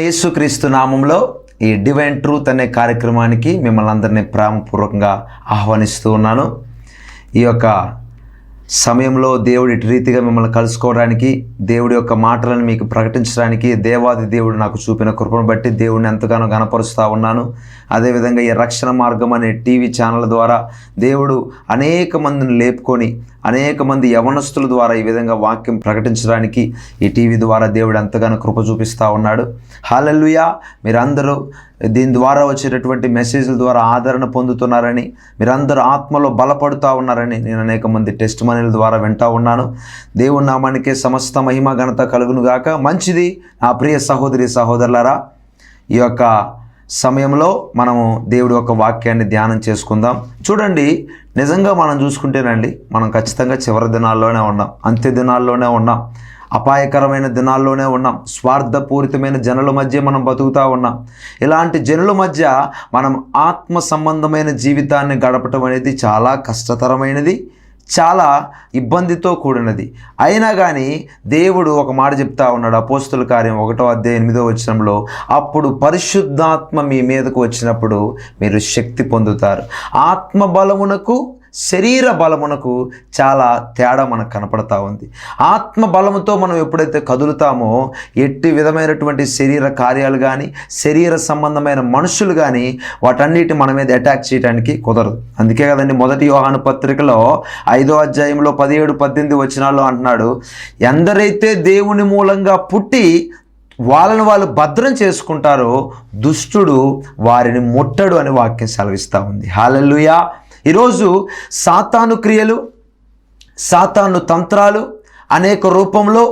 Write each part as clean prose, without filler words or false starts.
యేసుక్రీస్తు నామంలో ఈ డివైన్ ట్రూత్ అనే కార్యక్రమానికి మిమ్మల్ని అందరినీ ప్రేమపూర్వకంగా ఆహ్వానిస్తూ ఉన్నాను. ఈ యొక్క సమయంలో దేవుడి రీతిగా మిమ్మల్ని కలుసుకోవడానికి, దేవుడి యొక్క మాటలను మీకు ప్రకటించడానికి దేవాది దేవుడు నాకు చూపిన కృపను బట్టి దేవుడిని ఎంతగానో గణపరుస్తూ ఉన్నాను. అదేవిధంగా ఈ రక్షణ మార్గం అనే టీవీ ఛానల్ ద్వారా దేవుడు అనేక మందిని లేపుకొని అనేక మంది యవనస్తుల ద్వారా ఈ విధంగా వాక్యం ప్రకటించడానికి ఈ టీవీ ద్వారా దేవుడు ఎంతగానో కృప చూపిస్తూ ఉన్నాడు. హల్లెలూయా. మీరందరూ దీని ద్వారా వచ్చేటటువంటి మెసేజ్ల ద్వారా ఆదరణ పొందుతున్నారని, మీరందరూ ఆత్మలో బలపడుతూ ఉన్నారని నేను అనేక మంది టెస్ట్ మనీల ద్వారా వింటూ ఉన్నాను. దేవుని నామానికే సమస్త మహిమ ఘనత కలుగును గాక. మంచిది నా ప్రియ సహోదరి సహోదరులారా, ఈ యొక్క సమయంలో మనము దేవుడి యొక్క వాక్యాన్ని ధ్యానం చేసుకుందాం. చూడండి, నిజంగా మనం చూసుకుంటేనండి, మనం ఖచ్చితంగా చివరి దినాల్లోనే ఉన్నాం, అంత్య దినాల్లోనే ఉన్నాం, అపాయకరమైన దినాల్లోనే ఉన్నాం, స్వార్థపూరితమైన జనుల మధ్య మనం బతుకుతూ ఉన్నాం. ఇలాంటి జనుల మధ్య మనం ఆత్మ సంబంధమైన జీవితాన్ని గడపటం అనేది చాలా కష్టతరమైనది, చాలా ఇబ్బందితో కూడినది. అయినా కానీ దేవుడు ఒక మాట చెప్తా ఉన్నాడు. అపోస్తుల కార్యం 1:8 అప్పుడు పరిశుద్ధాత్మ మీ మీదకు వచ్చినప్పుడు మీరు శక్తి పొందుతారు. ఆత్మ బలమునకు శరీర బలమునకు చాలా తేడా మనకు కనపడతా ఉంది. ఆత్మ బలముతో మనం ఎప్పుడైతే కదులుతామో ఎట్టి విధమైనటువంటి శరీర కార్యాలు కానీ శరీర సంబంధమైన మనుషులు కానీ వాటన్నిటి మన మీద అటాక్ చేయడానికి కుదరదు. అందుకే కదండి మొదటి యోహాను పత్రికలో 5:17-18 అంటున్నాడు, ఎందరైతే దేవుని మూలంగా పుట్టి వాళ్ళను వాళ్ళు భద్రం చేసుకుంటారో దుష్టుడు వారిని ముట్టడు అని వాక్యం సెలవిస్తూ ఉంది. హల్లెలూయా. ఈరోజు సాతాను క్రియలు, సాతాను తంత్రాలు అనేక రూపంలో,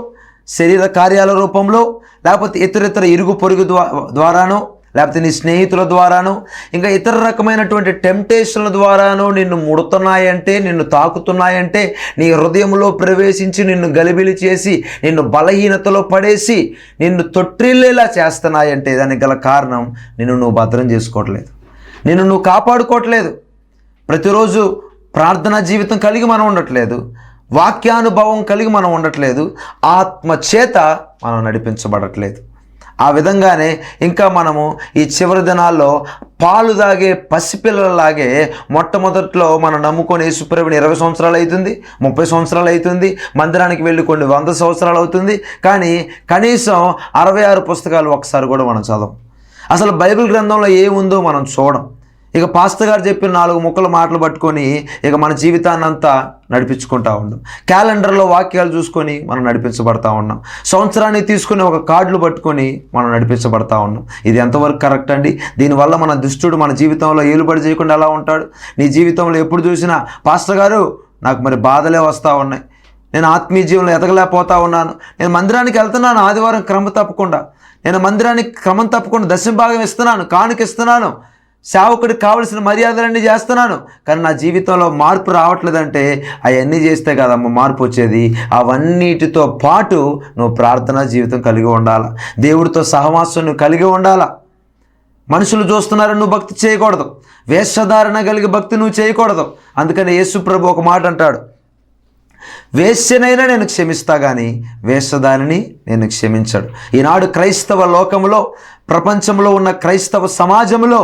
శరీర కార్యాల రూపంలో, లేకపోతే ఇతర ఇరుగు పొరుగు ద్వారానో, లేకపోతే నీ స్నేహితుల ద్వారానో, ఇంకా ఇతర రకమైనటువంటి టెంప్టేషన్ల ద్వారానో నిన్ను ముడుతున్నాయంటే, నిన్ను తాకుతున్నాయంటే, నీ హృదయంలో ప్రవేశించి నిన్ను గలిబిలి చేసి నిన్ను బలహీనతలో పడేసి నిన్ను తొట్టిల్లేలా చేస్తున్నాయంటే దానికి గల కారణం నిన్ను నువ్వు భద్రం చేసుకోవట్లేదు, నిన్ను నువ్వు కాపాడుకోవట్లేదు. ప్రతిరోజు ప్రార్థనా జీవితం కలిగి మనం ఉండట్లేదు, వాక్యానుభవం కలిగి మనం ఉండట్లేదు, ఆత్మ చేత మనం నడిపించబడట్లేదు. ఆ విధంగానే ఇంకా మనము ఈ చివరి దినాల్లో పాలు తాగే పసిపిల్లలలాగే మొట్టమొదట్లో మనం నమ్ముకొని యేసుప్రభుని 20 సంవత్సరాలు అవుతుంది, 30 సంవత్సరాలు అవుతుంది, మందిరానికి వెళ్ళి కొన్ని 100 సంవత్సరాలు అవుతుంది, కానీ కనీసం 66 పుస్తకాలు ఒకసారి కూడా మనం చదవం. అసలు బైబిల్ గ్రంథంలో ఏముందో మనం చూడం. ఇక పాస్టర్ గారు చెప్పిన 4 ముక్కల మాటలు పట్టుకొని ఇక మన జీవితాన్ని అంతా నడిపించుకుంటూ ఉన్నాం. క్యాలెండర్లో వాక్యాలు చూసుకొని మనం నడిపించబడతా ఉన్నాం. సంవత్సరాన్ని తీసుకుని ఒక కార్డులు పట్టుకొని మనం నడిపించబడతా ఉన్నాం. ఇది ఎంతవరకు కరెక్ట్ అండి? దీనివల్ల మన దుష్టుడు మన జీవితంలో ఏలుబడి చేయకుండా ఎలా ఉంటాడు? నీ జీవితంలో ఎప్పుడు చూసినా పాస్టర్ గారు నాకు మరి బాధలే వస్తూ ఉన్నాయి, నేను ఆత్మీయ జీవనంలో ఎదగలేకపోతా ఉన్నాను, నేను మందిరానికి వెళ్తున్నాను ఆదివారం క్రమం తప్పకుండా, నేను మందిరానికి క్రమం తప్పకుండా దశమ భాగం ఇస్తున్నాను, కానుక ఇస్తున్నాను, సేవకుడికి కావలసిన మర్యాదలన్నీ చేస్తున్నాను, కానీ నా జీవితంలో మార్పు రావట్లేదంటే అవన్నీ చేస్తే కదమ్మ మార్పు వచ్చేది. అవన్నిటితో పాటు నువ్వు ప్రార్థనా జీవితం కలిగి ఉండాలా, దేవుడితో సహవాసం నువ్వు కలిగి ఉండాలా. మనుషులు చూస్తున్నారని నువ్వు భక్తి చేయకూడదు, వేషధారణ కలిగి భక్తి నువ్వు చేయకూడదు. అందుకని యేసు ప్రభు ఒక మాట అంటాడు, వేశ్యనైనా నేను క్షమిస్తా కానీ వేషధారిని నేను క్షమించడు. ఈనాడు క్రైస్తవ లోకంలో, ప్రపంచంలో ఉన్న క్రైస్తవ సమాజంలో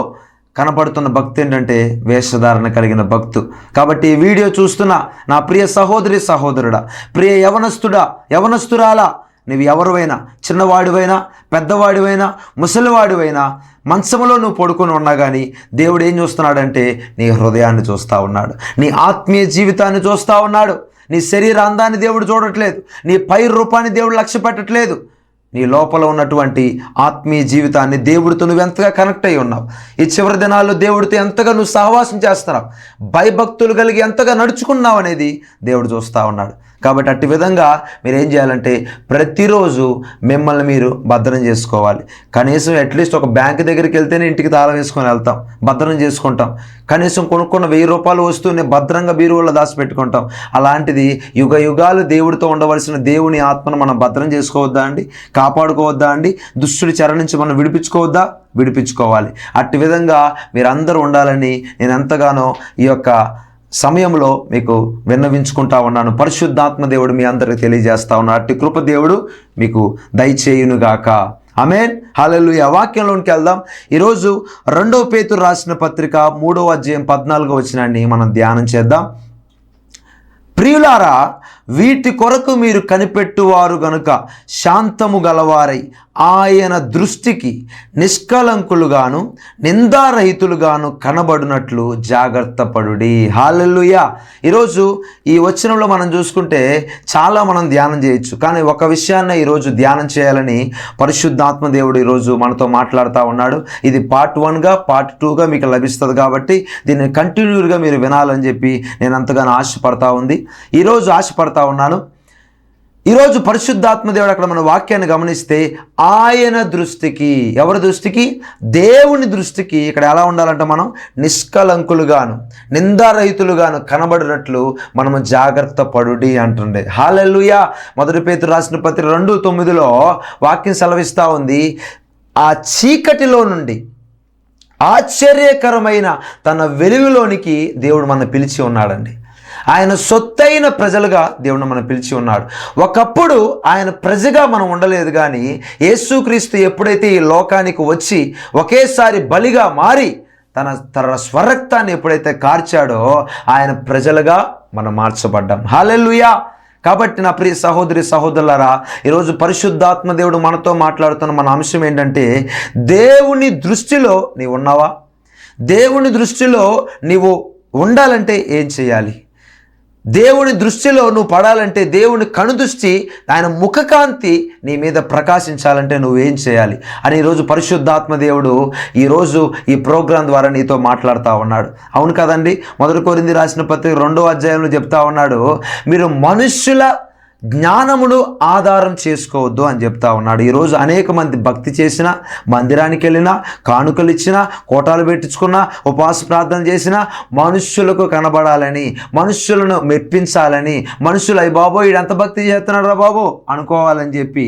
కనపడుతున్న భక్తి ఏంటంటే వేషధారణ కలిగిన భక్తు. కాబట్టి ఈ వీడియో చూస్తున్న నా ప్రియ సహోదరి సహోదరుడా, ప్రియ యవనస్తుడా యవనస్తురాలా, నువ్వు ఎవరివైనా, చిన్నవాడివైనా పెద్దవాడివైనా ముసలివాడివైనా, మంచంలో నువ్వు పడుకొని ఉన్నా కానీ దేవుడు ఏం చూస్తున్నాడంటే నీ హృదయాన్ని చూస్తూ ఉన్నాడు, నీ ఆత్మీయ జీవితాన్ని చూస్తూ ఉన్నాడు. నీ శరీర అందాన్ని దేవుడు చూడట్లేదు, నీ పై రూపాన్ని దేవుడు లక్ష్య పెట్టట్లేదు. నీ లోపల ఉన్నటువంటి ఆత్మీయ జీవితాన్ని దేవుడితో నువ్వు ఎంతగా కనెక్ట్ అయి ఉన్నావు, ఈ చివరి దినాల్లో దేవుడితో ఎంతగా నువ్వు సహవాసం చేస్తున్నావు, భయభక్తులు కలిగి ఎంతగా నడుచుకున్నావు అనేది దేవుడు చూస్తూ ఉన్నాడు. కాబట్టి అట్టి విధంగా మీరు ఏం చేయాలంటే ప్రతిరోజు మిమ్మల్ని మీరు భద్రం చేసుకోవాలి. కనీసం అట్లీస్ట్ ఒక బ్యాంక్ దగ్గరికి వెళ్తేనే ఇంటికి తాళం వేసుకొని వెళ్తాం, భద్రం చేసుకుంటాం. కనీసం కొనుక్కున్న 1000 రూపాయలు వస్తువుని భద్రంగా బీరువాలో దాచిపెట్టుకుంటాం. అలాంటిది యుగ యుగాలు దేవుడితో ఉండవలసిన దేవుని ఆత్మను మనం భద్రం చేసుకోవద్దా అండి? కాపాడుకోవద్దా అండి? దుష్టుడి చెర నుంచి మనం విడిపించుకోవద్దా? విడిపించుకోవాలి. అట్టి విధంగా మీరందరూ ఉండాలని నేను ఎంతగానో ఈ యొక్క సమయంలో మీకు విన్నవించుకుంటా ఉన్నాను. పరిశుద్ధాత్మ దేవుడు మీ అందరికీ తెలియజేస్తా ఉన్నాడు. అట్టి కృప దేవుడు మీకు దయచేయునుగాక. ఆమేన్. హల్లెలూయా. వాక్యంలోనికి వెళ్దాం. ఈరోజు 2 పేతురు రాసిన పత్రిక 3వ అధ్యాయం 14వ వచనాన్ని మనం ధ్యానం చేద్దాం. ప్రియులారా, వీటి కొరకు మీరు కనిపెట్టువారు గనుక శాంతము గలవారై ఆయన దృష్టికి నిష్కలంకులుగాను నిందారహితులుగాను కనబడినట్లు జాగ్రత్త పడుడి. హల్లెలూయా. ఈరోజు ఈ వచనంలో మనం చూసుకుంటే చాలా మనం ధ్యానం చేయొచ్చు, కానీ ఒక విషయాన్ని ఈరోజు ధ్యానం చేయాలని పరిశుద్ధాత్మ దేవుడు ఈరోజు మనతో మాట్లాడుతూ ఉన్నాడు. ఇది పార్ట్ 1గా పార్ట్ 2గా మీకు లభిస్తుంది కాబట్టి దీన్ని కంటిన్యూగా మీరు వినాలని చెప్పి నేను అంతగానో ఆశపడతా ఉన్నాను. ఈరోజు పరిశుద్ధాత్మ దేవుడు అక్కడ మన వాక్యాన్ని గమనిస్తే ఆయన దృష్టికి, ఎవరి దృష్టికి? దేవుని దృష్టికి ఇక్కడ ఎలా ఉండాలంటే మనం నిష్కలంకులుగాను నిందారహితులుగాను కనబడినట్లు మనము జాగ్రత్త పడుడి అంటుండే. హల్లెలూయా. 1 పేతురు రాసిన పత్రిక 2:9లో వాక్యం సెలవిస్తూ ఉంది, ఆ చీకటిలో నుండి ఆశ్చర్యకరమైన తన వెలుగులోనికి దేవుడు మన పిలిచి ఉన్నాడండి. ఆయన సొత్తైన ప్రజలుగా దేవుడు మనం పిలిచి ఉన్నాడు. ఒకప్పుడు ఆయన ప్రజగా మనం ఉండలేదు, కానీ యేసుక్రీస్తు ఎప్పుడైతే ఈ లోకానికి వచ్చి ఒకేసారి బలిగా మారి తన స్వరక్తాన్ని ఎప్పుడైతే కార్చాడో ఆయన ప్రజలుగా మనం మార్చబడ్డాం. హల్లెలూయా. కాబట్టి నా ప్రియ సహోదరి సహోదరులారా, ఈరోజు పరిశుద్ధాత్మ దేవుడు మనతో మాట్లాడుతున్న మన అంశం ఏంటంటే, దేవుని దృష్టిలో నీవు ఉన్నావా? దేవుని దృష్టిలో నీవు ఉండాలంటే ఏం చేయాలి? దేవుని దృష్టిలో నువ్వు పడాలంటే, దేవుని కనుదృష్టి, ఆయన ముఖకాంతి నీ మీద ప్రకాశించాలంటే నువ్వేం చేయాలి అని ఈరోజు పరిశుద్ధాత్మ దేవుడు ఈరోజు ఈ ప్రోగ్రాం ద్వారా నీతో మాట్లాడుతూ ఉన్నాడు. అవును కదండి. 1 కొరింథీ రాసిన పత్రిక 2వ అధ్యాయంలో చెప్తా ఉన్నాడు, మీరు మనుష్యుల జ్ఞానమును ఆధారం చేసుకోవద్దు అని చెప్తా ఉన్నాడు. ఈరోజు అనేక మంది భక్తి చేసినా, మందిరానికి వెళ్ళినా, కానుకలు ఇచ్చినా, కోటాలు పెట్టించుకున్నా, ఉపవాస ప్రార్థన చేసినా మనుష్యులకు కనబడాలని, మనుష్యులను మెప్పించాలని, మనుషులు అయ్యి బాబో వీడంత భక్తి చేస్తున్నాడు రా బాబు అనుకోవాలని చెప్పి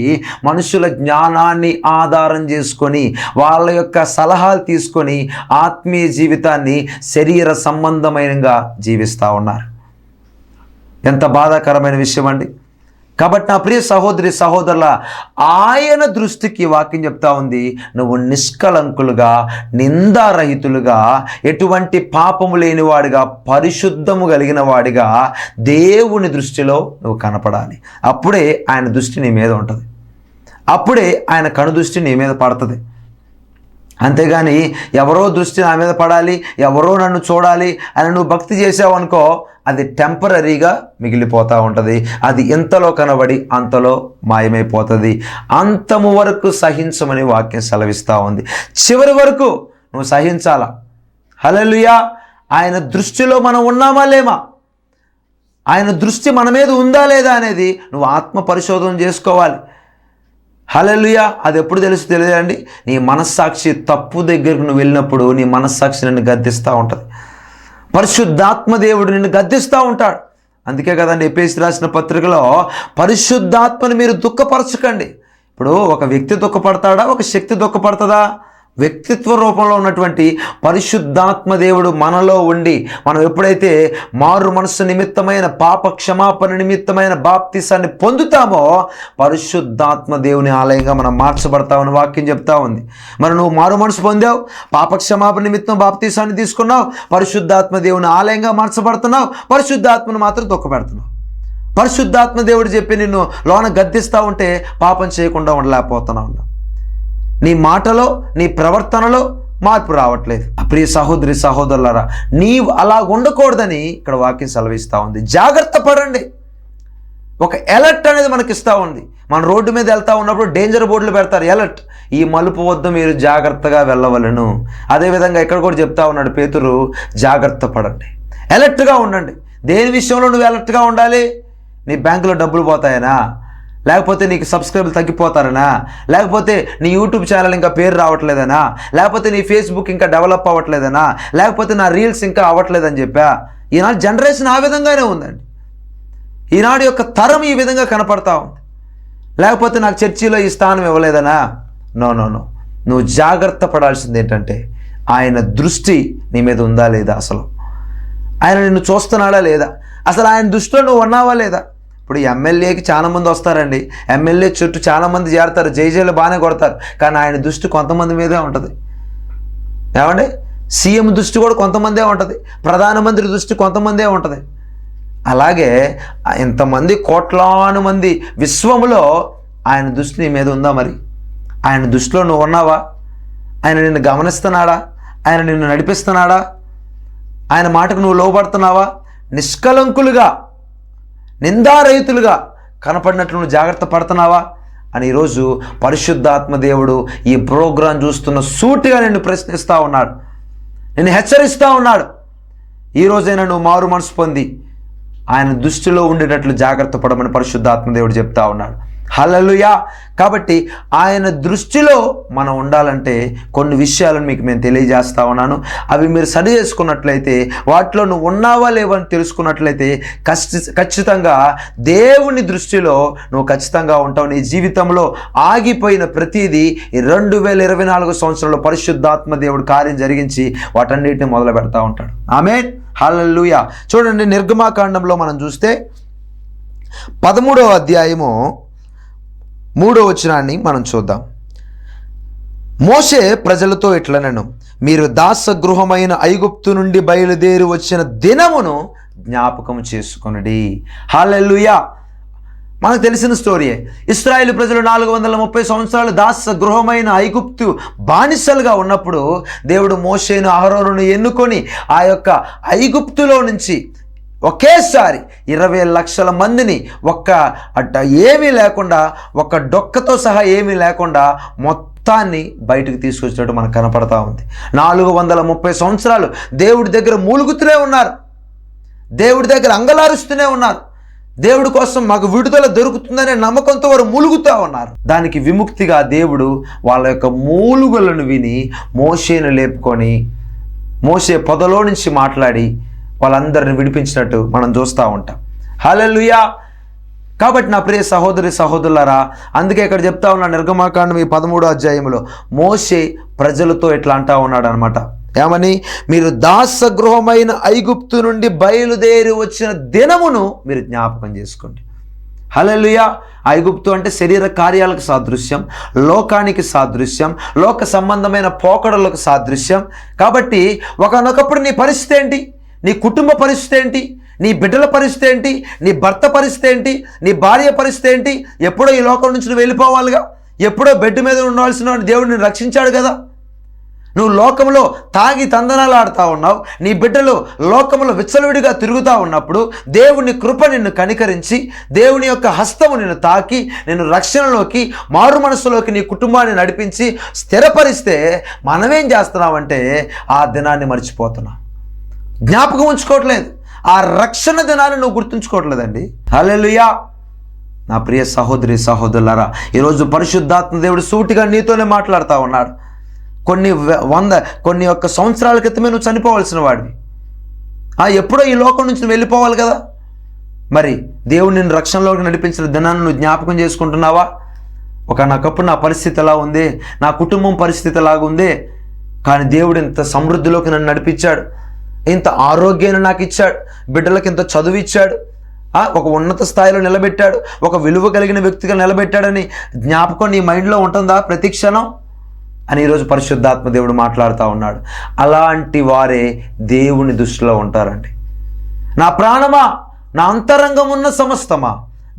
మనుషుల జ్ఞానాన్ని ఆధారం చేసుకొని వాళ్ళ యొక్క సలహాలు తీసుకొని ఆత్మీయ జీవితాన్ని శరీర సంబంధమైనగా జీవిస్తూ ఉన్నారు. ఎంత బాధాకరమైన విషయం అండి. కాబట్టి నా ప్రియ సహోదరి సహోదరుల, ఆయన దృష్టికి వాక్యం చెప్తా ఉంది, నువ్వు నిష్కలంకులుగా నిందారహితులుగా ఎటువంటి పాపము లేనివాడిగా పరిశుద్ధము కలిగిన వాడిగా దేవుని దృష్టిలో నువ్వు కనపడాలి. అప్పుడే ఆయన దృష్టి నీ మీద ఉంటుంది, అప్పుడే ఆయన కనుదృష్టి నీ మీద పడుతుంది. అంతేగాని ఎవరో దృష్టి నా మీద పడాలి, ఎవరో నన్ను చూడాలి అని నువ్వు భక్తి చేసావు అనుకో, అది టెంపరీగా మిగిలిపోతూ ఉంటుంది. అది ఎంతలో కనబడి అంతలో మాయమైపోతుంది. అంతము వరకు సహించమని వాక్యం సెలవిస్తూ ఉంది. చివరి వరకు నువ్వు సహించాలా. హల్లెలూయా. ఆయన దృష్టిలో మనం ఉన్నామా లేమా, ఆయన దృష్టి మన మీద ఉందా లేదా అనేది నువ్వు ఆత్మ పరిశోధన చేసుకోవాలి. హల్లెలూయా. అది ఎప్పుడు తెలియదండి, నీ మనస్సాక్షి తప్పు దగ్గరకు నువ్వు వెళ్ళినప్పుడు నీ మనస్సాక్షి నిన్ను గద్దిస్తూ ఉంటుంది. పరిశుద్ధాత్మ దేవుడు నిన్ను గద్దిస్తూ ఉంటాడు. అందుకే కదండి ఎఫెసీ రాసిన పత్రికలో పరిశుద్ధాత్మని మీరు దుఃఖపరచకండి. ఇప్పుడు ఒక వ్యక్తి దుఃఖపడతాడా, ఒక శక్తి దుఃఖపడుతుందా? వ్యక్తిత్వ రూపంలో ఉన్నటువంటి పరిశుద్ధాత్మ దేవుడు మనలో ఉండి మనం ఎప్పుడైతే మారు మనస్సు నిమిత్తమైన పాప క్షమాపణ నిమిత్తమైన బాప్తిసాన్ని పొందుతామో పరిశుద్ధాత్మ దేవుని ఆలయంగా మనం మార్చబడతామని వాక్యం చెప్తా ఉంది. మరి నువ్వు మారు మనసు పొందావు, పాప క్షమాపణ నిమిత్తం బాప్తిసాన్ని తీసుకున్నావు, పరిశుద్ధాత్మ దేవుని ఆలయంగా మార్చబడుతున్నావు, పరిశుద్ధాత్మను మాత్రం దుఃఖపెడుతున్నావు. పరిశుద్ధాత్మ దేవుడు చెప్పి నిన్ను లోన గద్దిస్తూ ఉంటే పాపం చేయకుండా ఉండలేకపోతున్నావు. నీ మాటలో నీ ప్రవర్తనలో మార్పు రావట్లేదు. ప్రియ సహోదరి సహోదరులారా, నీవు అలా ఉండకూడదని ఇక్కడ వాక్యం సెలవిస్తూ ఉంది. జాగ్రత్త పడండి. ఒక అలర్ట్ అనేది మనకి ఇస్తూ ఉంది. మన రోడ్డు మీద వెళ్తూ ఉన్నప్పుడు డేంజర్ బోర్డులు పెడతారు, అలర్ట్, ఈ మలుపు వద్ద మీరు జాగ్రత్తగా వెళ్ళవలను. అదేవిధంగా ఇక్కడ కూడా చెప్తా ఉన్నాడు పేతురు, జాగ్రత్త పడండి, అలర్ట్గా ఉండండి. దేని విషయంలో నువ్వు అలర్ట్గా ఉండాలి? నీ బ్యాంకులో డబ్బులు పోతాయనా, లేకపోతే నీకు సబ్స్క్రైబర్లు తగ్గిపోతారనా, లేకపోతే నీ యూట్యూబ్ ఛానల్ ఇంకా పేరు రావట్లేదనా, లేకపోతే నీ ఫేస్బుక్ ఇంకా డెవలప్ అవ్వట్లేదనా, లేకపోతే నా రీల్స్ ఇంకా అవ్వట్లేదని చెప్పా. ఈనాడు జనరేషన్ ఆ విధంగానే ఉందండి. ఈనాడు యొక్క తరం ఈ విధంగా కనపడతా ఉంది. లేకపోతే నాకు చర్చిలో ఈ స్థానం ఇవ్వలేదనా. నో, నువ్వు జాగ్రత్త పడాల్సింది ఏంటంటే ఆయన దృష్టి నీ మీద ఉందా లేదా, అసలు ఆయన నిన్ను చూస్తున్నాడా లేదా, అసలు ఆయన దృష్టిలో నువ్వు ఉన్నావా లేదా. ఇప్పుడు ఎమ్మెల్యేకి చాలామంది వస్తారండి, ఎమ్మెల్యే చుట్టూ చాలామంది చేరతారు, జైలు బాగానే కొడతారు, కానీ ఆయన దృష్టి కొంతమంది మీదే ఉంటుంది. ఏమండి, సీఎం దృష్టి కూడా కొంతమందే ఉంటుంది, ప్రధానమంత్రి దృష్టి కొంతమందే ఉంటుంది. అలాగే ఇంతమంది కోట్లాను మంది విశ్వములో ఆయన దృష్టి నీ మీద ఉందా? మరి ఆయన దృష్టిలో నువ్వు ఉన్నావా? ఆయన నిన్ను గమనిస్తున్నాడా? ఆయన నిన్ను నడిపిస్తున్నాడా? ఆయన మాటకు నువ్వు లోబడుతున్నావా? నిష్కలంకులుగా, నిందారహితులుగా కనపడినట్లు నువ్వు జాగ్రత్త పడుతున్నావా అని ఈరోజు పరిశుద్ధాత్మ దేవుడు ఈ ప్రోగ్రాం చూస్తున్న సూటిగా నిన్ను ప్రశ్నిస్తూ ఉన్నాడు, నిన్ను హెచ్చరిస్తూ ఉన్నాడు. ఈరోజైనా నువ్వు మారు మనసు పొంది ఆయన దృష్టిలో ఉండేటట్లు జాగ్రత్త పడమని పరిశుద్ధాత్మ దేవుడు చెప్తా ఉన్నాడు. హల్లెలూయా. కాబట్టి ఆయన దృష్టిలో మనం ఉండాలంటే కొన్ని విషయాలను మీకు నేను తెలియజేస్తా ఉన్నాను. అవి మీరు సరి చేసుకున్నట్లయితే, వాటిలో నువ్వు ఉన్నావా లేవని తెలుసుకున్నట్లయితే ఖచ్చితంగా దేవుని దృష్టిలో నువ్వు ఖచ్చితంగా ఉంటావు. నీ జీవితంలో ఆగిపోయిన ప్రతిదీ ఈ 2024 సంవత్సరంలో పరిశుద్ధాత్మ దేవుడు కార్యం జరిగించి వాటన్నిటిని మొదలు పెడతా ఉంటాడు. ఆమేన్. హల్లెలూయా. చూడండి, నిర్గమాకాండంలో మనం చూస్తే 13వ అధ్యాయము 3వ వచనాన్ని మనం చూద్దాం. మోషే ప్రజలతో ఇట్లనెను, మీరు దాసగృహమైన ఐగుప్తు నుండి బయలుదేరి వచ్చిన దినమును జ్ఞాపకం చేసుకొనుడి. హల్లెలూయా. మనకు తెలిసిన స్టోరీయే. ఇశ్రాయేలు ప్రజలు 430 సంవత్సరాలు దాసగృహమైన ఐగుప్తు బానిసలుగా ఉన్నప్పుడు దేవుడు మోషేను అహరోనును ఎన్నుకొని ఆ యొక్క ఐగుప్తులో నుంచి ఒకేసారి 20 లక్షల మందిని ఏమీ లేకుండా, ఒక్క డొక్కతో సహా ఏమీ లేకుండా మొత్తాన్ని బయటకు తీసుకొచ్చినట్టు మనకు కనపడతా ఉంది. 430 సంవత్సరాలు దేవుడి దగ్గర మూలుగుతూనే ఉన్నారు, దేవుడి దగ్గర అంగలారుస్తూనే ఉన్నారు, దేవుడి కోసం మాకు విడుదల దొరుకుతుందనే నమ్మకంతో వారు మూలుగుతూ ఉన్నారు. దానికి విముక్తిగా దేవుడు వాళ్ళ యొక్క మూలుగులను విని మోషేను లేపుకొని మోషే పొదలో నుంచి మాట్లాడి వాళ్ళందరిని విడిపించినట్టు మనం చూస్తూ ఉంటాం. హల్లెలూయా. కాబట్టి నా ప్రియ సహోదరి సహోదరులారా, అందుకే ఇక్కడ చెప్తా ఉన్నా నిర్గమాకాండం ఈ 13వ అధ్యాయంలో మోషే ప్రజలతో ఇట్లా అంటా ఉన్నాడు అనమాట. ఏమని? మీరు దాసగృహమైన ఐగుప్తు నుండి బయలుదేరి వచ్చిన దినమును మీరు జ్ఞాపకం చేసుకోండి. హల్లెలూయా. ఐగుప్తు అంటే శరీర కార్యాలకు సాదృశ్యం, లోకానికి సాదృశ్యం, లోక సంబంధమైన పోకడలకు సాదృశ్యం. కాబట్టి ఒకనొకప్పుడు నీ పరిస్థితి ఏంటి? నీ కుటుంబ పరిస్థితి ఏంటి? నీ బిడ్డల పరిస్థితి ఏంటి? నీ భర్త పరిస్థితి ఏంటి? నీ భార్య పరిస్థితి ఏంటి? ఎప్పుడో ఈ లోకం నుంచి నువ్వు వెళ్ళిపోవాలిగా, ఎప్పుడో బెడ్ మీద ఉండవలసిన దేవుడిని రక్షించాడు కదా. నువ్వు లోకంలో తాగి తందనాలు ఆడుతూ ఉన్నావు, నీ బిడ్డలు లోకంలో విచ్చలవిడిగా తిరుగుతూ ఉన్నప్పుడు దేవుని కృప నిన్ను కనికరించి, దేవుని యొక్క హస్తము నిన్ను తాకి, నిన్ను రక్షణలోకి, మారు మనసులోకి నీ కుటుంబాన్ని నడిపించి స్థిరపరిస్తే మనమేం చేస్తున్నామంటే ఆ దినాన్ని మర్చిపోతున్నాం, జ్ఞాపకం ఉంచుకోవట్లేదు. ఆ రక్షణ దినాన్ని నువ్వు గుర్తుంచుకోవట్లేదండి. హల్లెలూయా. నా ప్రియ సహోదరి సహోదరులారా, ఈరోజు పరిశుద్ధాత్మ దేవుడు సూటిగా నీతోనే మాట్లాడుతూ ఉన్నాడు. కొన్ని యొక్క సంవత్సరాల క్రితమే నువ్వు చనిపోవాల్సిన వాడివి. ఎప్పుడో ఈ లోకం నుంచి నువ్వు వెళ్ళిపోవాలి కదా. మరి దేవుడు నిన్ను రక్షణలోకి నడిపించిన దినాన్ని నువ్వు జ్ఞాపకం చేసుకుంటున్నావా? ఒకనొకప్పుడు నా పరిస్థితి ఎలా ఉంది, నా కుటుంబం పరిస్థితి ఎలాగ ఉంది, కానీ దేవుడు ఇంత సమృద్ధిలోకి నన్ను నడిపించాడు, ఇంత ఆరోగ్యాన్ని నాకు ఇచ్చాడు, బిడ్డలకు ఇంత చదువు ఇచ్చాడు, ఒక ఉన్నత స్థాయిలో నిలబెట్టాడు, ఒక విలువ కలిగిన వ్యక్తిగా నిలబెట్టాడని జ్ఞాపకం నీ మైండ్లో ఉంటుందా ప్రతి క్షణం అని ఈరోజు పరిశుద్ధాత్మ దేవుడు మాట్లాడుతూ ఉన్నాడు. అలాంటి వారే దేవుని దృష్టిలో ఉంటారండి. నా ప్రాణమా, నా అంతరంగం ఉన్న సమస్తమా,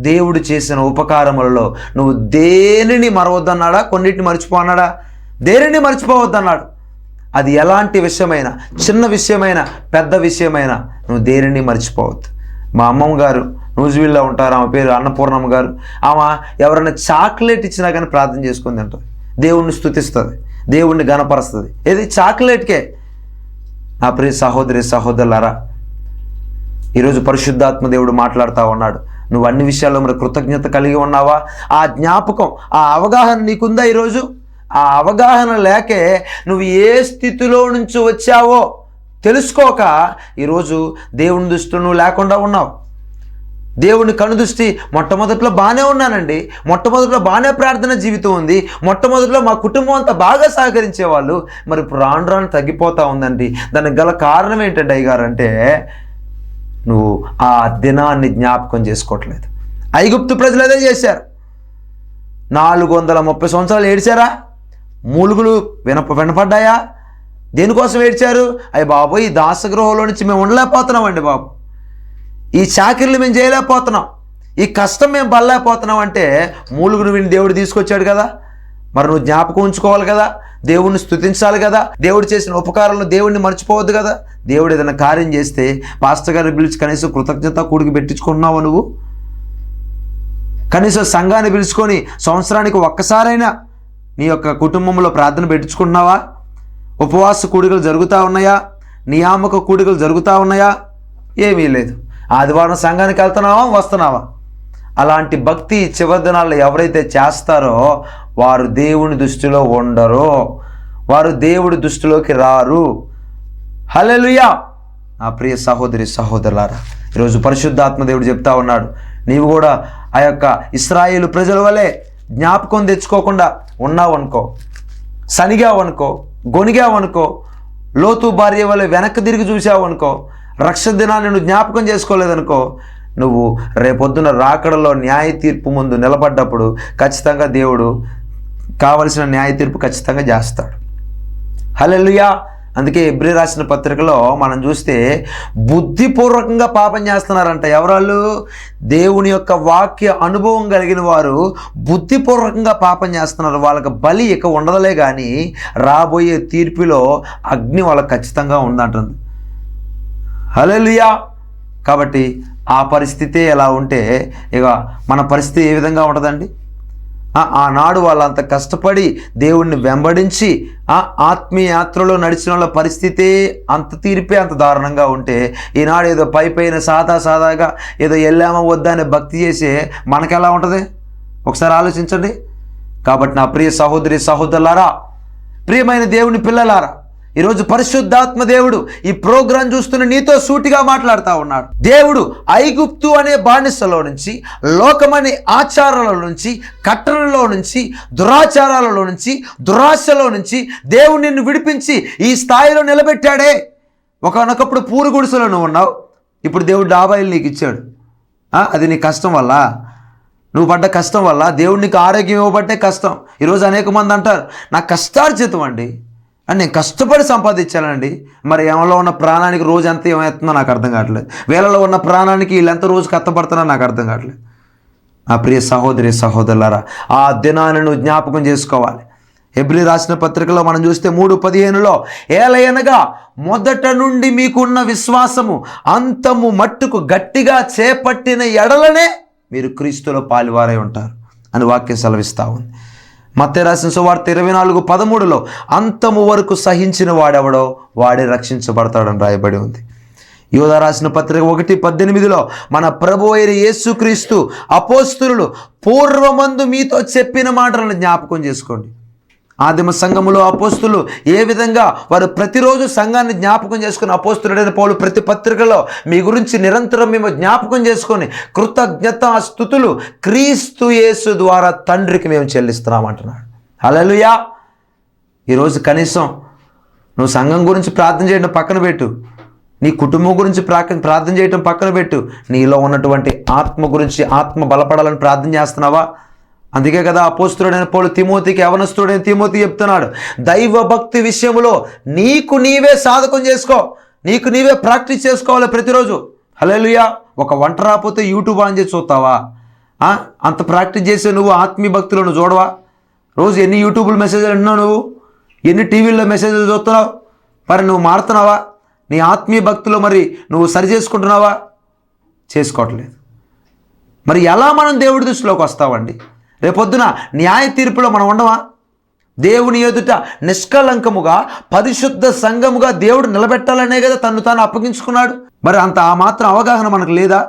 దేవుడు చేసిన ఉపకారములలో నువ్వు దేనిని మరవద్దన్నాడా? కొన్నిటిని మర్చిపోన్నాడా? దేనిని మర్చిపోవద్దన్నాడు. అది ఎలాంటి విషయమైనా, చిన్న విషయమైనా, పెద్ద విషయమైనా నువ్వు దేనిని మర్చిపోవద్దు. మా అమ్మమ్మ గారు నూజివీడ్లో ఉంటారు, ఆమె పేరు అన్నపూర్ణమ్మ గారు. ఆమె ఎవరైనా చాక్లెట్ ఇచ్చినా కానీ ప్రార్థన చేసుకుని తింటుంది, దేవుణ్ణి స్తుతిస్తుంది, దేవుణ్ణి గణపరుస్తుంది. ఏది? చాక్లెట్కే. నా ప్రియ సహోదరి సహోదరులారా, ఈరోజు పరిశుద్ధాత్మ దేవుడు మాట్లాడుతూ ఉన్నాడు. నువ్వు అన్ని విషయాల్లో మరి కృతజ్ఞత కలిగి ఉన్నావా? ఆ జ్ఞాపకం, ఆ అవగాహన నీకుందా? ఈరోజు ఆ అవగాహన లేకే నువ్వు ఏ స్థితిలో నుంచి వచ్చావో తెలుసుకోక ఈరోజు దేవుని దృష్టిలో నువ్వు లేకుండా ఉన్నావు. దేవుని కనుదృష్టి మొట్టమొదట్లో బాగానే ఉన్నానండి, మొట్టమొదట్లో బాగానే ప్రార్థన జీవితం ఉంది, మొట్టమొదట్లో మా కుటుంబం అంతా బాగా సహకరించేవాళ్ళు, మరి ఇప్పుడు రాను రాను తగ్గిపోతూ ఉందండి. దానికి గల కారణం ఏంటంటే అయ్యగారు అంటే నువ్వు ఆ దినాన్ని జ్ఞాపకం చేసుకోవట్లేదు. ఐగుప్తు ప్రజలు అదే చేశారు. 430 సంవత్సరాలు ఏడ్చారా? మూలుగులు వినపడ్డాయా? దేనికోసం ఏడ్చారు? అయ్యి బాబు, ఈ దాసగృహంలో నుంచి మేము ఉండలేకపోతున్నామండి బాబు, ఈ చాకిర్లు మేము చేయలేకపోతున్నాం, ఈ కష్టం మేము పడలేకపోతున్నాం అంటే మూలుగును విని దేవుడు తీసుకొచ్చాడు కదా. మరి నువ్వు జ్ఞాపకం ఉంచుకోవాలి కదా, దేవుణ్ణి స్తుతించాలి కదా, దేవుడు చేసిన ఉపకారాలను దేవుడిని మర్చిపోవద్దు కదా. దేవుడు ఏదైనా కార్యం చేస్తే పాస్టర్ గారిని పిలిచి కనీసం కృతజ్ఞత కూడికి పెట్టించుకున్నావు నువ్వు? కనీసం సంఘాన్ని పిలుచుకొని సంవత్సరానికి ఒక్కసారైనా నీ యొక్క కుటుంబంలో ప్రార్థన పెట్టించుకుంటున్నావా? ఉపవాస కూడికలు జరుగుతూ ఉన్నాయా? నియామక కూడికలు జరుగుతూ ఉన్నాయా? ఏమీ లేదు. ఆదివారం సంఘానికి వెళ్తున్నావా, వస్తున్నావా? అలాంటి భక్తి చివరి దినాల్లో ఎవరైతే చేస్తారో వారు దేవుని దృష్టిలో ఉండరు, వారు దేవుడి దృష్టిలోకి రారు. హల్లెలూయా. నా ప్రియ సహోదరి సహోదరులారా, ఈరోజు పరిశుద్ధాత్మ దేవుడు చెప్తా ఉన్నాడు, నీవు కూడా ఆ యొక్క ఇశ్రాయేలు ప్రజల వలె జ్ఞాపకం తెచ్చుకోకుండా ఉన్నావనుకో, సనిగావనుకో, గొనిగావనుకో, లోతు భార్య వలె వెనక్కి తిరిగి చూసావనుకో, రక్షణ దినాన్ని నువ్వు జ్ఞాపకం చేసుకోలేదనుకో, నువ్వు రేపొద్దున రాకడలో న్యాయ తీర్పు ముందు నిలబడ్డప్పుడు ఖచ్చితంగా దేవుడు కావలసిన న్యాయ తీర్పు ఖచ్చితంగా చేస్తాడు. హల్లెలూయా. అందుకే హెబ్రీ రాసిన పత్రికలో మనం చూస్తే బుద్ధిపూర్వకంగా పాపం చేస్తున్నారంట. ఎవరాళ్ళు? దేవుని యొక్క వాక్య అనుభవం కలిగిన వారు బుద్ధిపూర్వకంగా పాపం చేస్తున్నారు. వాళ్ళకి బలి ఇక ఉండదులే కానీ రాబోయే తీర్పులో అగ్ని వాళ్ళకి ఖచ్చితంగా ఉందంటుంది. హల్లెలూయా. కాబట్టి ఆ పరిస్థితే ఎలా ఉంటే ఇక మన పరిస్థితి ఏ విధంగా ఉంటుందండి? ఆనాడు వాళ్ళంత కష్టపడి దేవుణ్ణి వెంబడించి ఆత్మీయ యాత్రలో నడిచిన వాళ్ళ పరిస్థితే అంత తీర్పే అంత దారుణంగా ఉంటే, ఈనాడు ఏదో పైన సాదాగా ఏదో వెళ్ళామో వద్దా అనే భక్తి చేసే మనకెలా ఉంటుంది ఒకసారి ఆలోచించండి. కాబట్టి నా ప్రియ సహోదరి సహోదరులారా, ప్రియమైన దేవుని పిల్లలారా, ఈరోజు పరిశుద్ధాత్మ దేవుడు ఈ ప్రోగ్రాం చూస్తున్న నీతో సూటిగా మాట్లాడుతూ ఉన్నాడు. దేవుడు ఐగుప్తు అనే బానిసలో నుంచి, లోకమనే ఆచారాల నుంచి, కట్టడలో నుంచి, దురాచారాలలో నుంచి, దురాశలో నుంచి దేవుడు నిన్ను విడిపించి ఈ స్థాయిలో నిలబెట్టాడే. ఒకనొకప్పుడు పూరు గుడిసెలో నువ్వు ఉన్నావు, ఇప్పుడు దేవుడు డాబాయిలు నీకు ఇచ్చాడు. అది నీ కష్టం వల్ల, నువ్వు పడ్డ కష్టం వల్ల. దేవుడు నీకు ఆరోగ్యం ఇవ్వబట్టే కష్టం. ఈరోజు అనేక మంది అంటారు, నా కష్టార్జితం అండి అని, నేను కష్టపడి సంపాదించానండి. మరి ఏమలో ఉన్న ప్రాణానికి రోజు ఎంత ఏమవుతుందో నాకు అర్థం కావట్లేదు. వేళలో ఉన్న ప్రాణానికి వీళ్ళెంత రోజు కష్టపడుతున్నా నాకు అర్థం కావట్లేదు. నా ప్రియ సహోదరి సహోదరులారా, ఆ దినాన్ని నువ్వు జ్ఞాపకం చేసుకోవాలి. హెబ్రీ రాసిన పత్రికలో మనం చూస్తే 3:15 ఏలయనగా మొదట నుండి మీకున్న విశ్వాసము అంతము మట్టుకు గట్టిగా చేపట్టిన ఎడలనే మీరు క్రీస్తులో పాలువారై ఉంటారు అని వాక్యం సెలవిస్తూ ఉంది. మత్తయి రాసిన సువార్త 24:13 అంతము వరకు సహించిన వాడెవడో వాడే రక్షించబడతాడని రాయబడి ఉంది. యోధా రాసిన పత్రిక 1:18 మన ప్రభు అయిన యేసుక్రీస్తు అపోస్తులు పూర్వమందు మీతో చెప్పిన మాటలను జ్ఞాపకం చేసుకోండి. ఆదిమ సంఘములో అపోస్తులు ఏ విధంగా వారు ప్రతిరోజు సంఘాన్ని జ్ఞాపకం చేసుకుని, అపోస్తులుడైన పౌలు ప్రతి పత్రికలో మీ గురించి నిరంతరం మేము జ్ఞాపకం చేసుకొని కృతజ్ఞతా స్తుతులు క్రీస్తు యేసు ద్వారా తండ్రికి మేము చెల్లిస్తున్నామంటున్నాడు. హల్లెలూయా. ఈరోజు కనీసం నువ్వు సంఘం గురించి ప్రార్థన చేయడం పక్కన పెట్టు, నీ కుటుంబం గురించి ప్రార్థన చేయడం పక్కన పెట్టు, నీలో ఉన్నటువంటి ఆత్మ గురించి, ఆత్మ బలపడాలని ప్రార్థన చేస్తున్నావా? అందుకే కదా అపోస్తులుడైన పౌలు తిమోతికి, యవనస్తుడైన తిమోతి చెప్తున్నాడు, దైవ భక్తి విషయంలో నీకు నీవే సాధకం చేసుకో, నీకు నీవే ప్రాక్టీస్ చేసుకోవాలి ప్రతిరోజు. హల్లెలూయా. ఒక వంట రాకపోతే యూట్యూబ్ ఆన్ చేసి చూస్తావా? అంత ప్రాక్టీస్ చేసే నువ్వు ఆత్మీయ భక్తులు నువ్వు చూడవా? రోజు ఎన్ని యూట్యూబ్లో మెసేజ్లు వింటున్నావు, నువ్వు ఎన్ని టీవీల్లో మెసేజ్లు చూస్తున్నావు? మరి నువ్వు మారుతున్నావా? నీ ఆత్మీయ భక్తులు మరి నువ్వు సరి చేసుకుంటున్నావా? చేసుకోవట్లేదు. మరి ఎలా మనం దేవుడి దృష్టిలోకి వస్తావండి? రేపొద్దున న్యాయ తీర్పులో మనం ఉండవా? దేవుని ఎదుట నిష్కలంకముగా పరిశుద్ధ సంఘముగా దేవుడు నిలబెట్టాలనే కదా తను తాను అప్పగించుకున్నాడు. మరి అంత ఆ మాత్రం అవగాహన మనకు లేదా?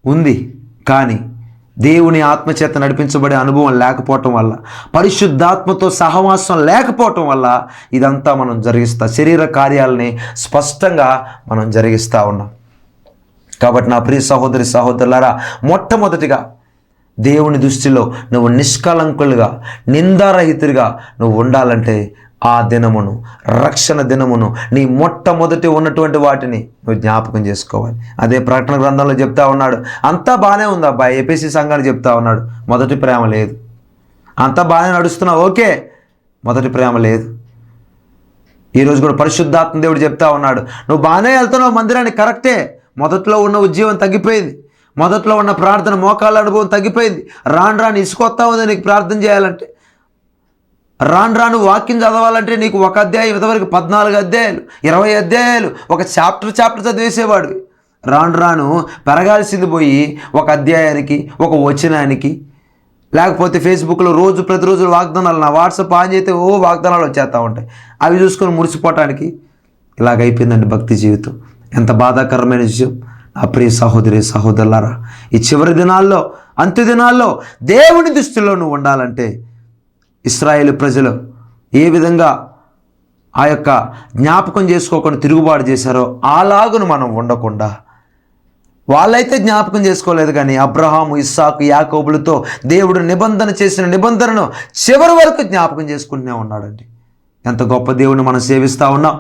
ఉంది. కానీ దేవుని ఆత్మచేత నడిపించబడే అనుభవం లేకపోవటం వల్ల, పరిశుద్ధాత్మతో సహవాసం లేకపోవటం వల్ల ఇదంతా మనం జరిగిస్తా, శరీర కార్యాలని స్పష్టంగా మనం జరిగిస్తూ ఉన్నాం. కాబట్టి నా ప్రియ సహోదరి సహోదరులారా, మొట్టమొదటిగా దేవుని దృష్టిలో నువ్వు నిష్కలంకులుగా, నిందారహితుడిగా నువ్వు ఉండాలంటే ఆ దినమును, రక్షణ దినమును, నీ మొట్టమొదటి ఉన్నటువంటి వాటిని నువ్వు జ్ఞాపకం చేసుకోవాలి. అదే ప్రకటన గ్రంథంలో చెప్తా ఉన్నాడు. అంతా బాగానే ఉంది అబ్బాయి, ఎఫెసీ సంఘాన్ని చెప్తా ఉన్నాడు, మొదటి ప్రేమ లేదు. అంతా బాగానే నడుస్తున్నావు, ఓకే, మొదటి ప్రేమ లేదు. ఈరోజు కూడా పరిశుద్ధాత్మ దేవుడు చెప్తా ఉన్నాడు, నువ్వు బాగానే వెళ్తున్నావు మందిరానికి, కరెక్టే, మొదట్లో ఉన్న ఉద్యోగం తగ్గిపోయింది, మొదట్లో ఉన్న ప్రార్థన మోకాళ్ళ అనుభవం తగ్గిపోయింది. రాను ఇసుకొస్తా ఉంది నీకు ప్రార్థన చేయాలంటే, రాను వాక్యం చదవాలంటే నీకు ఒక అధ్యాయం ఇంతవరకు 14 అధ్యాయాలు 20 అధ్యాయాలు ఒక చాప్టర్ చదివేసేవాడు. రాను పెరగాల్సింది పోయి ఒక అధ్యాయానికి, ఒక వచనానికి, లేకపోతే ఫేస్బుక్లో ప్రతిరోజు వాగ్దానాలు, నా వాట్సాప్ ఆన్ చేస్తే వాగ్దానాలు వచ్చేస్తూ ఉంటాయి, అవి చూసుకొని మురిసిపోవటానికి ఇలాగైపోయిందండి భక్తి జీవితం. ఎంత బాధాకరమైన విషయం నా ప్రియ సహోదరి సహోదరులారా. ఈ చివరి దినాల్లో, అంత్య దినాల్లో దేవుని దృష్టిలో నువ్వు ఉండాలంటే ఇశ్రాయేలు ప్రజలు ఏ విధంగా ఆ యొక్క జ్ఞాపకం చేసుకోకుండా తిరుగుబాటు చేశారో అలాగును మనం ఉండకుండా, వాళ్ళైతే జ్ఞాపకం చేసుకోలేదు కానీ అబ్రహాము, ఇస్సాకు, యాకోబులతో దేవుడు నిబంధన చేసిన నిబంధనను చివరి వరకు జ్ఞాపకం చేసుకుంటూనే ఉన్నాడండి. ఎంత గొప్ప దేవుని మనం సేవిస్తూ ఉన్నాం,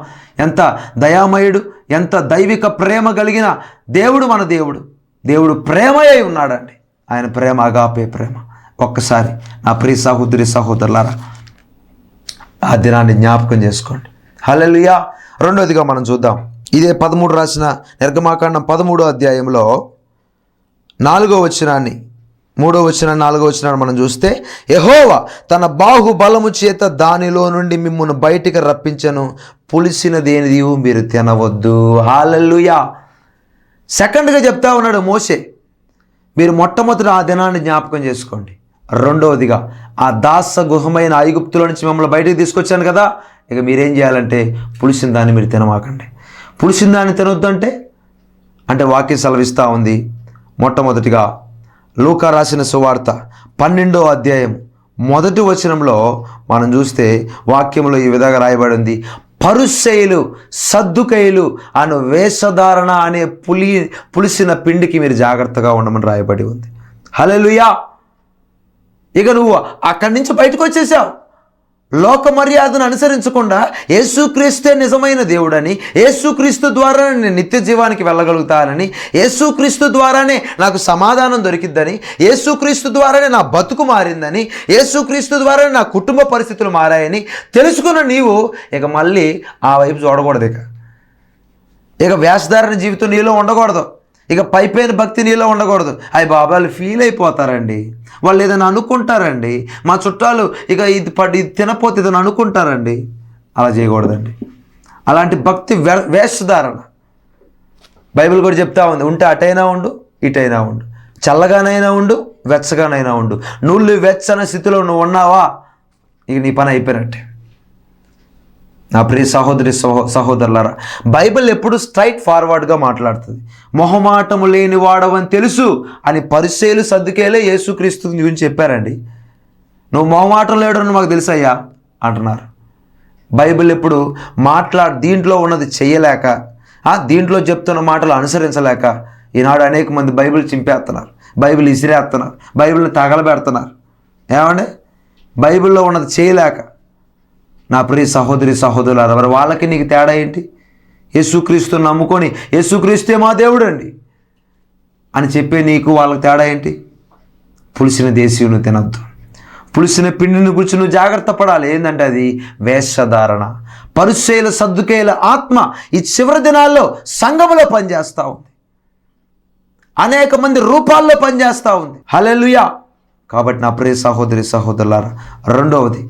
ఎంత దయామయుడు, ఎంత దైవిక ప్రేమ కలిగిన దేవుడు మన దేవుడు ప్రేమయ్య ఉన్నాడండి. ఆయన ప్రేమ అగాపే ప్రేమ. ఒక్కసారి నా ప్రియ సహోదరి సహోదరులారా ఆ దినాన్ని జ్ఞాపకం చేసుకోండి. హల్లెలూయా. రెండోదిగా మనం చూద్దాం, ఇదే 13 రాసిన నిర్గమాకాండం 13వ అధ్యాయంలో 4వ వచనాన్ని, 3వ వచనాన్ని, 4వ వచనాన్ని మనం చూస్తే, యెహోవా తన బాహుబలము చేత దానిలో నుండి మిమ్మును బయటికి రప్పించను, పులిసిన దేనిది మీరు తినవద్దు. హల్లెలూయా. సెకండ్గా చెప్తా ఉన్నాడు మోషే, మీరు మొట్టమొదటి ఆ దినాన్ని జ్ఞాపకం చేసుకోండి. రెండవదిగా ఆ దాస గుహమైన ఐగుప్తులో నుంచి మిమ్మల్ని బయటికి తీసుకొచ్చాను కదా, ఇక మీరేం చేయాలంటే పులిసిన దాన్ని మీరు తినమాకండి. పులిసిన దాన్ని తినొద్దంటే అంటే వాక్యం సెలవిస్తూ ఉంది. మొట్టమొదటిగా లూకా రాసిన సువార్త 12వ అధ్యాయం 1వ వచనంలో మనం చూస్తే వాక్యంలో ఈ విధంగా రాయబడి ఉంది, పరుసయ్యులు, సద్దుకయ్యులు అను వేషధారణ అనే పులిసిన పిండికి మీరు జాగ్రత్తగా ఉండమని రాయబడి ఉంది. హల్లెలూయా. ఇక నువ్వు అక్కడి నుంచి బయటకు వచ్చేసావు. లోక మర్యాదను అనుసరించకుండా యేసుక్రీస్తే నిజమైన దేవుడని, యేసుక్రీస్తు ద్వారానే నేను నిత్య జీవానికి వెళ్ళగలుగుతానని, యేసుక్రీస్తు ద్వారానే నాకు సమాధానం దొరికిద్దని, యేసుక్రీస్తు ద్వారానే నా బతుకు మారిందని, యేసుక్రీస్తు ద్వారానే నా కుటుంబ పరిస్థితులు మారాయని తెలుసుకున్న నీవు ఇక మళ్ళీ ఆ వైపు చూడకూడదు. ఇక వేషధారణ జీవితం నీలో ఉండకూడదు. ఇక పైపైన భక్తి నీలో ఉండకూడదు. అయ్యి బాబాలు ఫీల్ అయిపోతారండి, వాళ్ళు ఏదైనా అనుకుంటారండి, మా చుట్టాలు ఇక ఇది తినపోతే ఏదైనా అనుకుంటారండి. అలా చేయకూడదండి. అలాంటి భక్తి వేషధారణ బైబిల్ కూడా చెప్తా ఉంది. ఉంటే అటైనా ఉండు, ఇటైనా ఉండు, చల్లగానైనా ఉండు, వెచ్చగానైనా ఉండు. నువ్వు వెచ్చని స్థితిలో నువ్వు ఉన్నావా, ఇక నీ పని అయిపోయినట్టే. నా ప్రియ సహోదరి సహోదరులారా, బైబిల్ ఎప్పుడు స్ట్రైట్ ఫార్వర్డ్గా మాట్లాడుతుంది. మొహమాటము లేని వాడవని తెలుసు అని పరిసయ్యులు, సద్దుకేయులు యేసుక్రీస్తు గురించి చెప్పారండి. నువ్వు మొహమాటం లేడని మాకు తెలుసయ్యా అంటున్నారు. బైబిల్ ఎప్పుడు దీంట్లో ఉన్నది చెయ్యలేక, దీంట్లో చెప్తున్న మాటలు అనుసరించలేక ఈనాడు అనేక మంది బైబిల్ చింపేస్తున్నారు, బైబిల్ ఇసిరేస్తున్నారు, బైబిల్ని తగలబెడుతున్నారు. ఏమండి, బైబిల్లో ఉన్నది చేయలేక. నా ప్రియ సహోదరి సహోదరులారా, మరి వాళ్ళకి నీకు తేడా ఏంటి? యేసుక్రీస్తుని నమ్ముకొని యేసుక్రీస్తే మా దేవుడు అండి అని చెప్పే నీకు వాళ్ళకి తేడా ఏంటి? పులిసిన దేశీయును తినద్దు, పులిసిన పిండిని గురించి నువ్వు జాగ్రత్త పడాలి. ఏంటంటే అది వేషధారణ. పరిసయ్యుల, సద్దుకేయుల ఆత్మ ఈ చివరి దినాల్లో సంఘములో పనిచేస్తూ ఉంది, అనేక మంది రూపాల్లో పనిచేస్తూ ఉంది. హల్లెలూయా. కాబట్టి నా ప్రియ సహోదరి సహోదరులారా, రెండవది,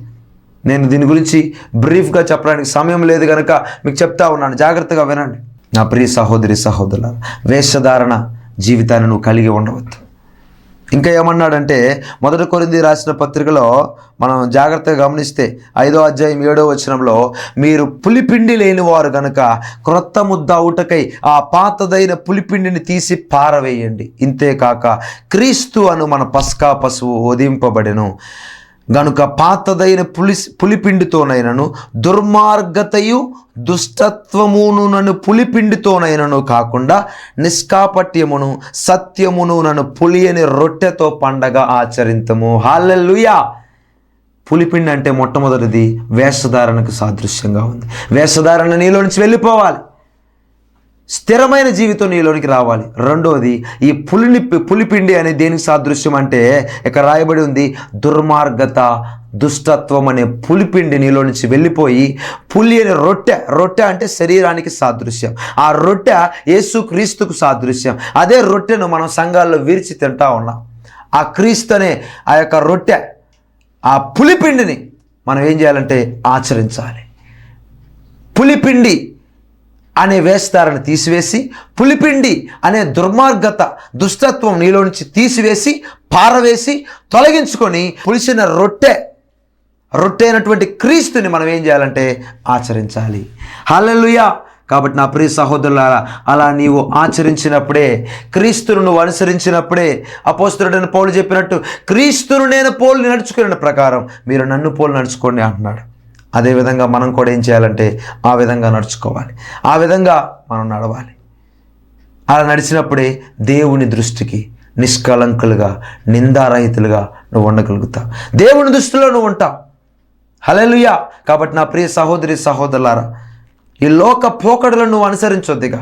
నేను దీని గురించి బ్రీఫ్గా చెప్పడానికి సమయం లేదు కనుక మీకు చెప్తా ఉన్నాను, జాగ్రత్తగా వినండి. నా ప్రియ సహోదరి సహోదరులారా, వేషధారణ జీవితాన్ని నువ్వు కలిగి ఉండవద్దు. ఇంకా ఏమన్నాడంటే 1 కొరింథీ రాసిన పత్రికలో మనం జాగ్రత్తగా గమనిస్తే 5వ అధ్యాయం 7వ వచనంలో, మీరు పులిపిండి లేని వారు కనుక క్రొత్త ముద్ద అవుటకై ఆ పాతదైన పులిపిండిని తీసి పారవేయండి. ఇంతేకాక క్రీస్తు అను మన పస్కా పశువు వధింపబడెను గనుక పాతదైన పులిపిండితోనైనను దుర్మార్గతయు దుష్టత్వమును నన్ను పులిపిండితోనైనను కాకుండా నిష్కాపట్యమును సత్యమును నన్ను పులియని రొట్టెతో పండగ ఆచరింతము. హల్లెలూయా. పులిపిండి అంటే మొట్టమొదటిది వేషధారణకు సాదృశ్యంగా ఉంది. వేషధారణ నీలో నుంచి వెళ్ళిపోవాలి, స్థిరమైన జీవితం నీలోనికి రావాలి. రెండోది ఈ పులిపిండి అనే దేనికి సాదృశ్యం అంటే ఇక్కడ రాయబడి ఉంది, దుర్మార్గత దుష్టత్వం అనే పులిపిండి నీలో నుంచి వెళ్ళిపోయి పులి అనే రొట్టె అంటే శరీరానికి సాదృశ్యం. ఆ రొట్టె యేసుక్రీస్తుకు సాదృశ్యం. అదే రొట్టెను మనం సంఘాల్లో విరిచి తింటా ఉన్నాం. ఆ క్రీస్తు అనే ఆ యొక్క రొట్టె, ఆ పులిపిండిని మనం ఏం చేయాలంటే ఆచరించాలి. పులిపిండి అనే వేషధారణ తీసివేసి, పులిపిండి అనే దుర్మార్గత దుష్టత్వం నీలో నుంచి తీసివేసి, పారవేసి, తొలగించుకొని పులిసిన రొట్టె అయినటువంటి క్రీస్తుని మనం ఏం చేయాలంటే ఆచరించాలి. హల్లెలూయా. కాబట్టి నా ప్రియ సహోదరులారా, అలా నీవు ఆచరించినప్పుడే, క్రీస్తును నువ్వు అనుసరించినప్పుడే, అపోస్తలుడైన పౌలు చెప్పినట్టు క్రీస్తును నేను పోలి నడుచుకున్న ప్రకారం మీరు నన్ను పోలి నడుచుకోండి అంటున్నాడు. అదేవిధంగా మనం కూడా ఏం చేయాలంటే ఆ విధంగా నడుచుకోవాలి, ఆ విధంగా మనం నడవాలి. అలా నడిచినప్పుడే దేవుని దృష్టికి నిష్కలంకులుగా, నిందారహితులుగా నువ్వు ఉండగలుగుతావు. దేవుని దృష్టిలో నువ్వు ఉంటావు. హల్లెలూయా. కాబట్టి నా ప్రియ సహోదరి సహోదరులారా, ఈ లోక పోకడలను నువ్వు అనుసరించొద్దిగా.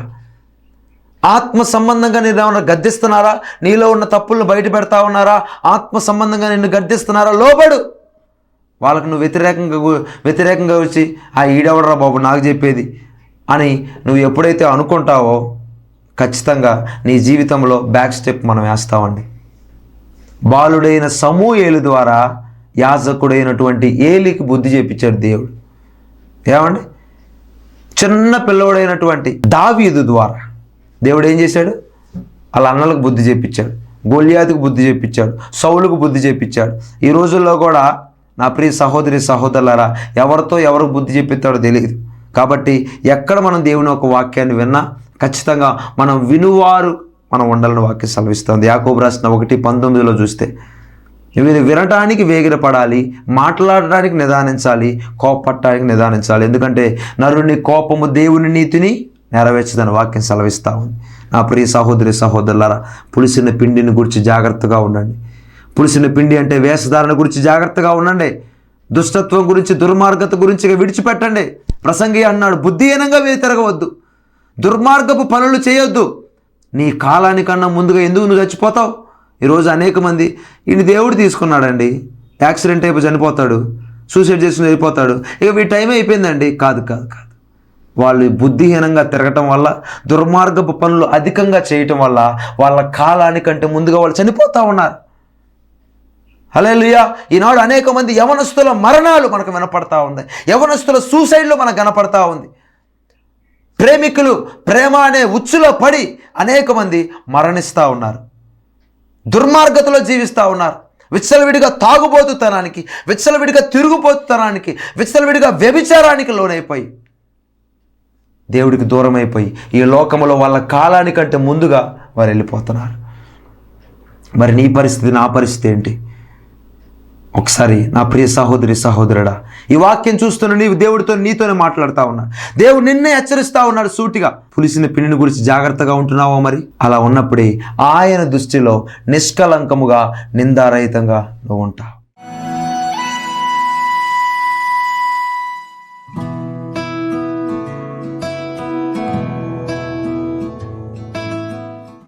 ఆత్మ సంబంధంగా నేను ఏమన్నా గద్దిస్తున్నారా? నీలో ఉన్న తప్పులను బయట పెడతా ఉన్నారా? ఆత్మ సంబంధంగా నిన్ను గద్దిస్తున్నారా? లోబడు. వాళ్ళకు నువ్వు వ్యతిరేకంగా వచ్చి ఈడెవడరా బాబు నాకు చెప్పేది అని నువ్వు ఎప్పుడైతే అనుకుంటావో ఖచ్చితంగా నీ జీవితంలో బ్యాక్ స్టెప్ మనం వేస్తామండి. బాలుడైన సమూయేలు ద్వారా యాజకుడైనటువంటి ఏలికి బుద్ధి చెప్పించాడు దేవుడు. ఏమండి, చిన్న పిల్లవాడైనటువంటి దావీదు ద్వారా దేవుడు ఏం చేశాడు? వాళ్ళ అన్నలకు బుద్ధి చెప్పించాడు, గొల్యాతుకు బుద్ధి చెప్పించాడు, సౌలుకు బుద్ధి చెప్పించాడు. ఈ రోజుల్లో కూడా నా ప్రియ సహోదరి సహోదరులారా, ఎవరు బుద్ధి చెప్పిస్తాడో తెలియదు. కాబట్టి ఎక్కడ మనం దేవుని ఒక వాక్యాన్ని విన్నా ఖచ్చితంగా మనం వినువారు మనం ఉండాలని వాక్యం సెలవిస్తుంది. యాకోబు రాసిన 1:19 చూస్తే, వీరు వినటానికి వేగిరపడాలి, మాట్లాడటానికి నిదానించాలి, కోపపడటానికి నిదానించాలి. ఎందుకంటే నరుని కోపము దేవుని నీతిని నెరవేర్చదని వాక్యం సెలవిస్తూ ఉంది. నా ప్రియ సహోదరి సహోదరులారా, పులిసిన పిండిని గురించి జాగ్రత్తగా ఉండండి. పులిసిన పిండి అంటే వేషధారణ గురించి జాగ్రత్తగా ఉండండి. దుష్టత్వం గురించి, దుర్మార్గత గురించి విడిచిపెట్టండి. ప్రసంగి అన్నాడు, బుద్ధిహీనంగా తిరగవద్దు, దుర్మార్గపు పనులు చేయొద్దు. నీ కాలానికన్నా ముందుగా ఎందుకు నువ్వు చచ్చిపోతావు? ఈరోజు అనేక మంది ఈయన దేవుడు తీసుకున్నాడండి, యాక్సిడెంట్ అయిపోయి చనిపోతాడు, సూసైడ్ చేసుకుని వెళ్ళిపోతాడు, ఇక మీ టైం అయిపోయిందండి. కాదు. వాళ్ళు బుద్ధిహీనంగా తిరగటం వల్ల, దుర్మార్గపు పనులు అధికంగా చేయటం వల్ల వాళ్ళ కాలానికంటే ముందుగా వాళ్ళు చనిపోతూ ఉన్నారు. హల్లెలూయా. ఈనాడు అనేక మంది యవనస్తుల మరణాలు మనకు వినపడతా ఉంది, యవనస్తుల సూసైడ్లు మనకు కనపడతా ఉంది. ప్రేమికులు ప్రేమ అనే ఉచ్చులో పడి అనేక మంది మరణిస్తూ ఉన్నారు, దుర్మార్గతలో జీవిస్తూ ఉన్నారు. విచ్చలవిడిగా తాగుబోతుతనానికి, విచ్చలవిడిగా తిరుగుబోతుతనానికి, విచ్చలవిడిగా వ్యభిచారానికి లోనైపోయి దేవుడికి దూరం అయిపోయి ఈ లోకంలో వాళ్ళ కాలానికంటే ముందుగా వారు వెళ్ళిపోతున్నారు. మరి నీ పరిస్థితి, నా పరిస్థితి ఏంటి? ఒకసారి నా ప్రియ సహోదరి సహోదరుడా, ఈ వాక్యం చూస్తున్న నీవు దేవుడితో నీతోనే మాట్లాడుతూ ఉన్నాడు. దేవుడు నిన్నే హెచ్చరిస్తూ ఉన్నాడు సూటిగా. పులిసిన పిండిని గురించి జాగ్రత్తగా ఉంటున్నావా? మరి అలా ఉన్నప్పుడే ఆయన దృష్టిలో నిష్కలంకముగా, నిందారహితంగా నువ్వు ఉంటావు.